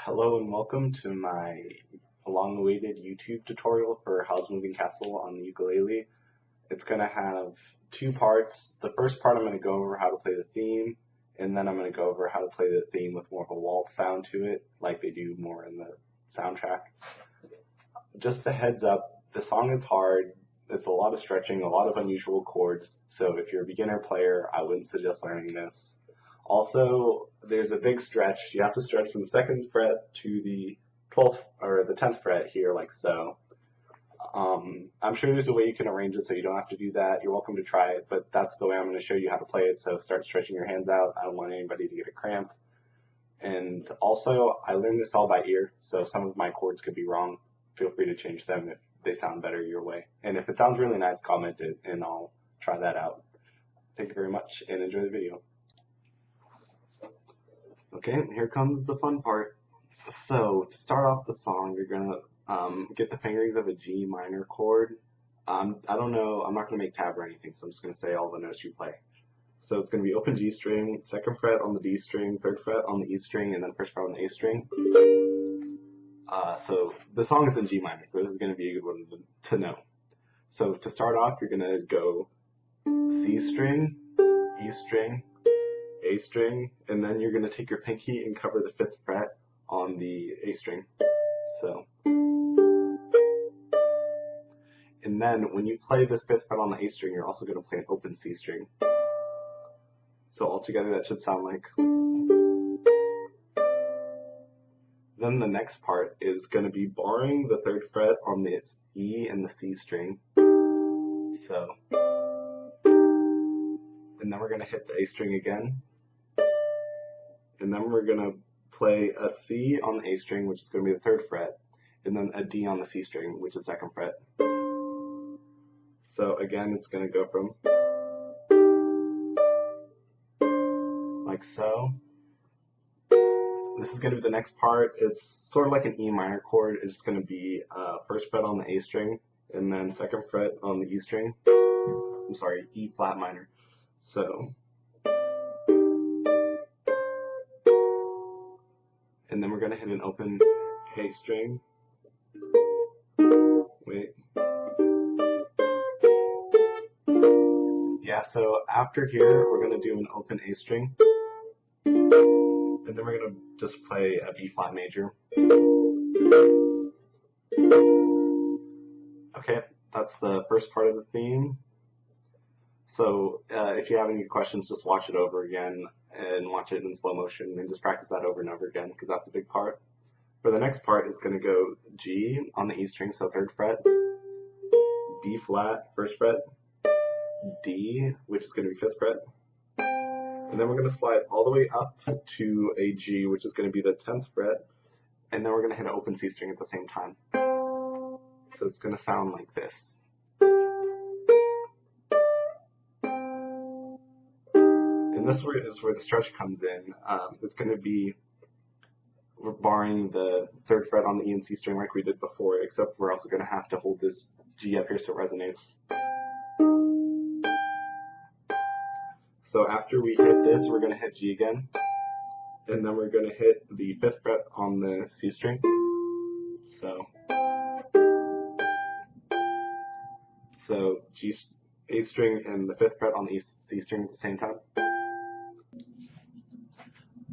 Hello and welcome to my long-awaited YouTube tutorial for Howl's Moving Castle on the ukulele. It's going to have two parts. The first part I'm going to go over how to play the theme, and then I'm going to go over how to play the theme with more of a waltz sound to it, like they do more in the soundtrack. Just a heads up, the song is hard. It's a lot of stretching, a lot of unusual chords, so if you're a beginner player, I wouldn't suggest learning this. Also, there's a big stretch. You have to stretch from the 2nd fret to the 12th or the 10th fret here, like so. I'm sure there's a way you can arrange it so you don't have to do that. You're welcome to try it, but that's the way I'm going to show you how to play it. So start stretching your hands out. I don't want anybody to get a cramp. And also, I learned this all by ear, so some of my chords could be wrong. Feel free to change them if they sound better your way. And if it sounds really nice, comment it, and I'll try that out. Thank you very much, and enjoy the video. Okay, here comes the fun part. So, to start off the song, you're gonna get the fingerings of a G minor chord. I don't know, I'm not gonna make tab or anything, so I'm just gonna say all the notes you play. So it's gonna be open G string, 2nd fret on the D string, 3rd fret on the E string, and then 1st fret on the A string. So the song is in G minor, so this is gonna be a good one to know. So to start off, you're gonna go C string, E string, A string, and then you're going to take your pinky and cover the 5th fret on the A string. So, and then when you play this 5th fret on the A string, you're also going to play an open C string. So altogether that should sound like. Then the next part is going to be barring the 3rd fret on the E and the C string. So, and then we're going to hit the A string again. And then we're going to play a C on the A string, which is going to be the 3rd fret, and then a D on the C string, which is 2nd fret. So again, it's going to go from like so. This is going to be the next part. It's sort of like an E minor chord. It's just going to be 1st fret on the A string, and then 2nd fret on the E string. I'm sorry, E flat minor. So. And then we're going to hit an open A string. Wait. Yeah, so after here, we're going to do an open A string. And then we're going to just play a B flat major. Okay, that's the first part of the theme. So if you have any questions, just watch it over again and watch it in slow motion and just practice that over and over again because that's a big part. For the next part, it's going to go G on the E string, so 3rd fret, B flat, 1st fret, D, which is going to be 5th fret, and then we're going to slide all the way up to a G, which is going to be the 10th fret, and then we're going to hit an open C string at the same time. So it's going to sound like this. And this is where the stretch comes in. It's going to be, we're barring the 3rd fret on the E and C string like we did before, except we're also going to have to hold this G up here so it resonates. So after we hit this, we're going to hit G again, and then we're going to hit the 5th fret on the C string. So G, A string, and the 5th fret on the C string at the same time.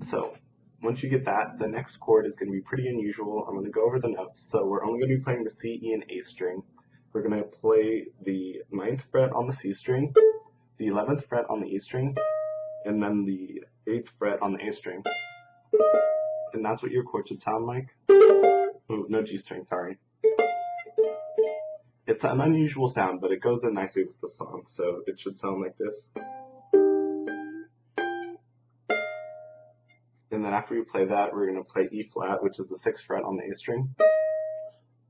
So once you get that, the next chord is going to be pretty unusual. I'm going to go over the notes. So we're only going to be playing the C, E, and A string. We're going to play the 9th fret on the C string, the 11th fret on the E string, and then the 8th fret on the A string. And that's what your chord should sound like. Oh, no G string, sorry. It's an unusual sound, but it goes in nicely with the song, so it should sound like this. And then after we play that, we're going to play E flat, which is the 6th fret on the A string.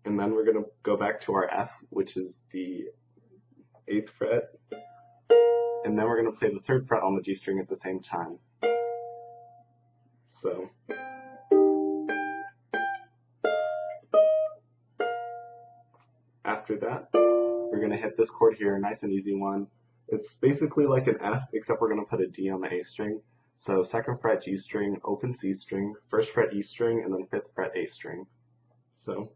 And then we're going to go back to our F, which is the 8th fret. And then we're going to play the 3rd fret on the G string at the same time. So. After that, we're going to hit this chord here, a nice and easy one. It's basically like an F, except we're going to put a D on the A string. So 2nd fret G string, open C string, 1st fret E string, and then 5th fret A string. So,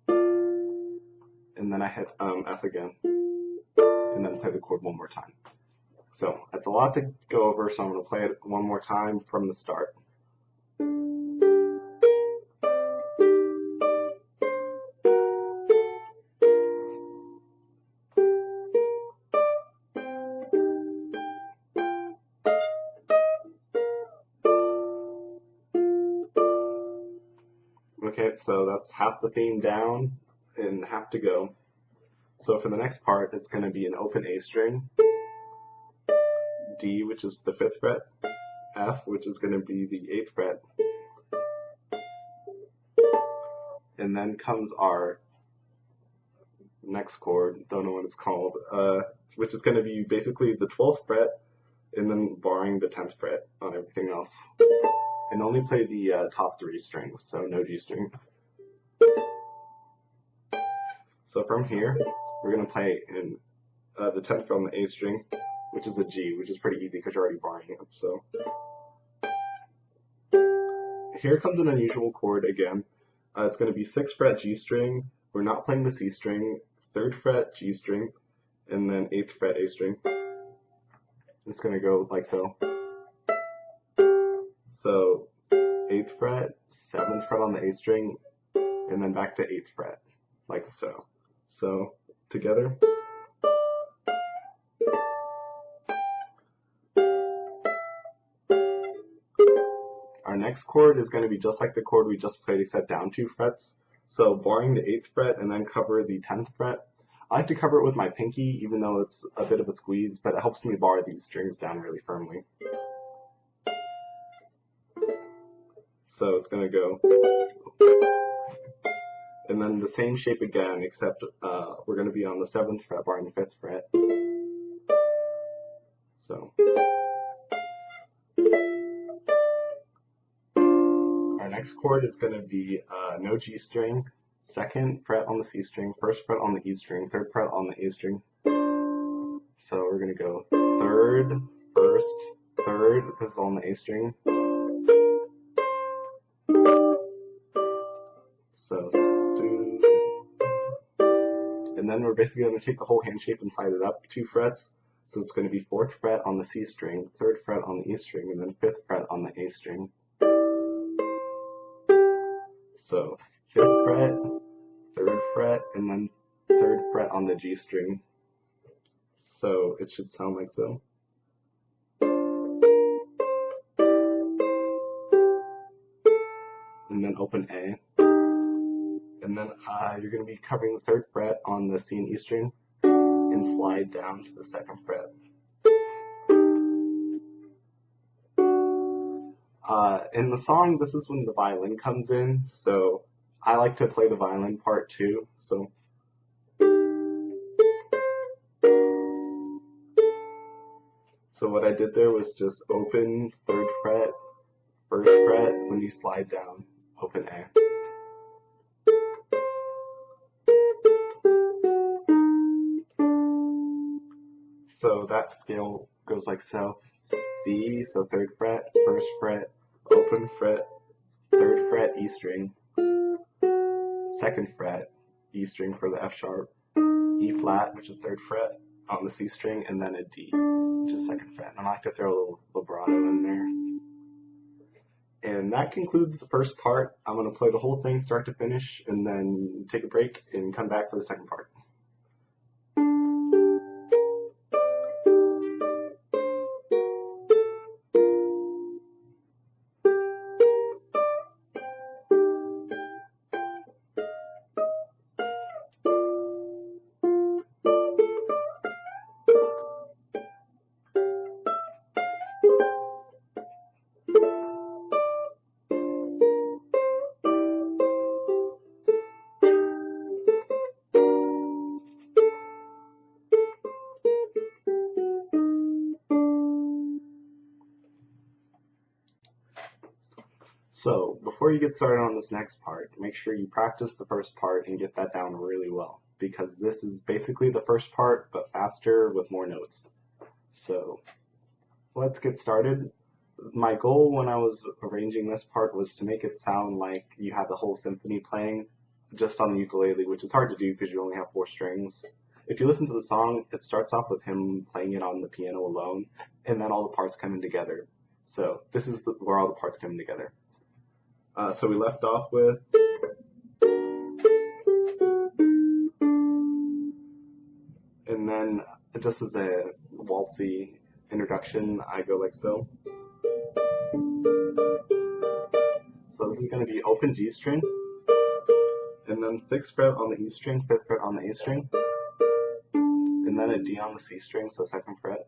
and then I hit F again, and then play the chord one more time. So that's a lot to go over, so I'm going to play it one more time from the start. Okay, so that's half the theme down and half to go. So for the next part, it's going to be an open A string, D, which is the 5th fret, F, which is going to be the 8th fret, and then comes our next chord, don't know what it's called, which is going to be basically the 12th fret, and then barring the 10th fret on everything else. And only play the top 3 strings, so no G string. So from here, we're going to play in the 10th fret on the A string, which is a G, which is pretty easy because you're already barring it. So here comes an unusual chord again. It's going to be 6th fret G string. We're not playing the C string, 3rd fret G string, and then 8th fret A string. It's going to go like so. So 8th fret, 7th fret on the A string, and then back to 8th fret, like so. So together. Our next chord is going to be just like the chord we just played, except down 2 frets. So barring the 8th fret and then cover the 10th fret. I like to cover it with my pinky, even though it's a bit of a squeeze, but it helps me bar these strings down really firmly. So it's going to go, and then the same shape again, except we're going to be on the 7th fret, barring the 5th fret. So our next chord is going to be no G string, 2nd fret on the C string, 1st fret on the E string, 3rd fret on the A string. So we're going to go 3rd, 1st, 3rd, this is on the A string. So, and then we're basically going to take the whole hand shape and slide it up 2 frets. So it's going to be 4th fret on the C string, 3rd fret on the E string, and then 5th fret on the A string. So 5th fret, 3rd fret, and then 3rd fret on the G string. So it should sound like so. And then open A. And then you're going to be covering the 3rd fret on the C and E string and slide down to the 2nd fret. In the song, this is when the violin comes in, so I like to play the violin part too. So what I did there was just open 3rd fret, 1st fret, when you slide down, open A. So that scale goes like so. C, so 3rd fret, 1st fret, open fret, 3rd fret, E string, 2nd fret, E string for the F sharp, E flat, which is 3rd fret on the C string, and then a D, which is 2nd fret. And I like to throw a little vibrato in there. And that concludes the first part. I'm going to play the whole thing start to finish and then take a break and come back for the second part. So before you get started on this next part, make sure you practice the first part and get that down really well, because this is basically the first part, but faster with more notes. So let's get started. my goal when I was arranging this part was to make it sound like you have the whole symphony playing just on the ukulele, which is hard to do because you only have 4 strings. If you listen to the song, it starts off with him playing it on the piano alone, and then all the parts come in together. So this is where all the parts come in together. So we left off with, and then just as a waltzy introduction, I go like so. So this is going to be open G string, and then 6th fret on the E string, 5th fret on the A string, and then a D on the C string, so 2nd fret.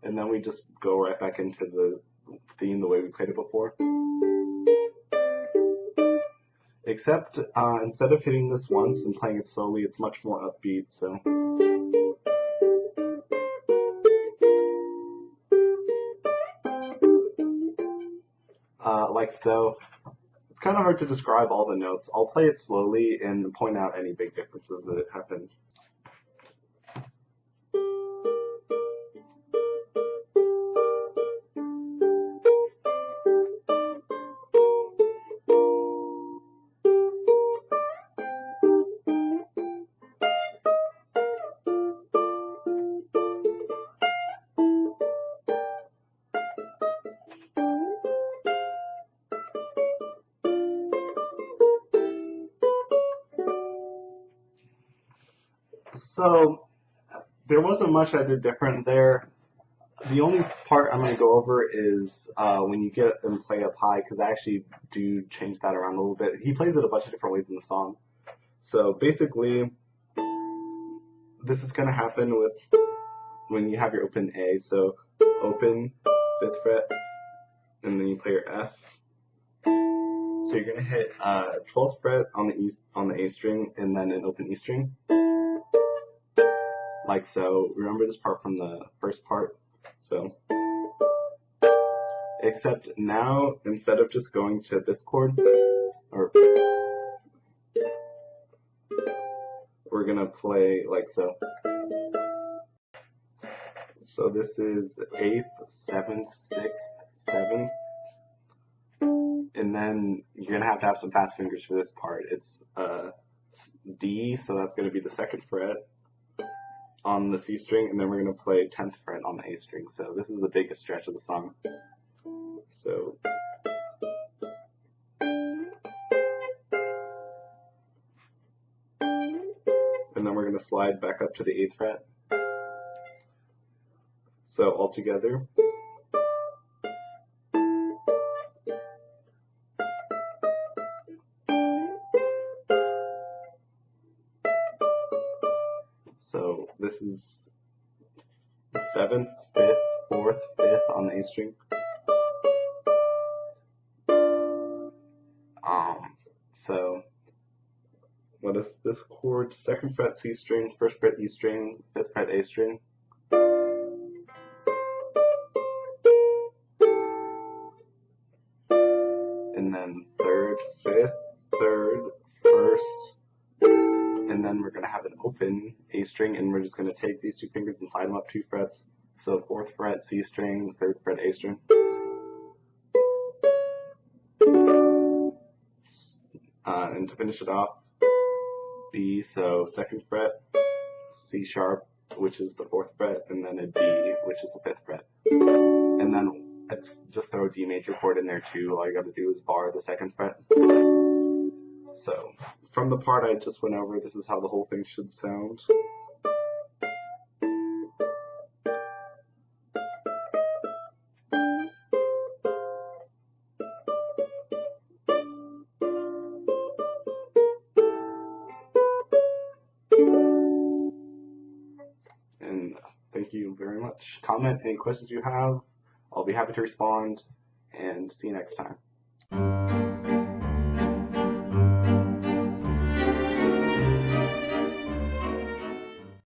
And then we just go right back into the theme the way we played it before. Except instead of hitting this once and playing it slowly, it's much more upbeat, so. Like so. It's kind of hard to describe all the notes. I'll play it slowly and point out any big differences that happen. So there wasn't much I did different there. The only part I'm going to go over is when you get them play up high, because I actually do change that around a little bit. He plays it a bunch of different ways in the song. So basically, this is going to happen with when you have your open A. So open, 5th fret, and then you play your F. So you're going to hit 12th fret on the A string, and then an open E string. Like so. Remember this part from the first part? So, except now, instead of just going to this chord, we're gonna play like so. So this is 8th, 7th, 6th, 7th, and then you're gonna have to have some fast fingers for this part. It's D, so that's gonna be the 2nd fret on the C string, and then we're gonna play 10th fret on the A string. So this is the biggest stretch of the song. So. And then we're going to slide back up to the 8th fret. So all together. So this is 7th, 5th, 4th, 5th on the A string. So what is this chord? 2nd fret C string, 1st fret E string, 5th fret A string. And then 3rd, 5th, 3rd, 1st, and then we're going to have an open A string, and we're just going to take these 2 fingers and slide them up 2 frets. So 4th fret C string, 3rd fret A string. And to finish it off, B, so 2nd fret, C sharp, which is the 4th fret, and then a D, which is the 5th fret. And then let's just throw a D major chord in there too. All you got to do is bar the 2nd fret. So from the part I just went over, this is how the whole thing should sound. And thank you very much. Comment any questions you have. I'll be happy to respond, and see you next time.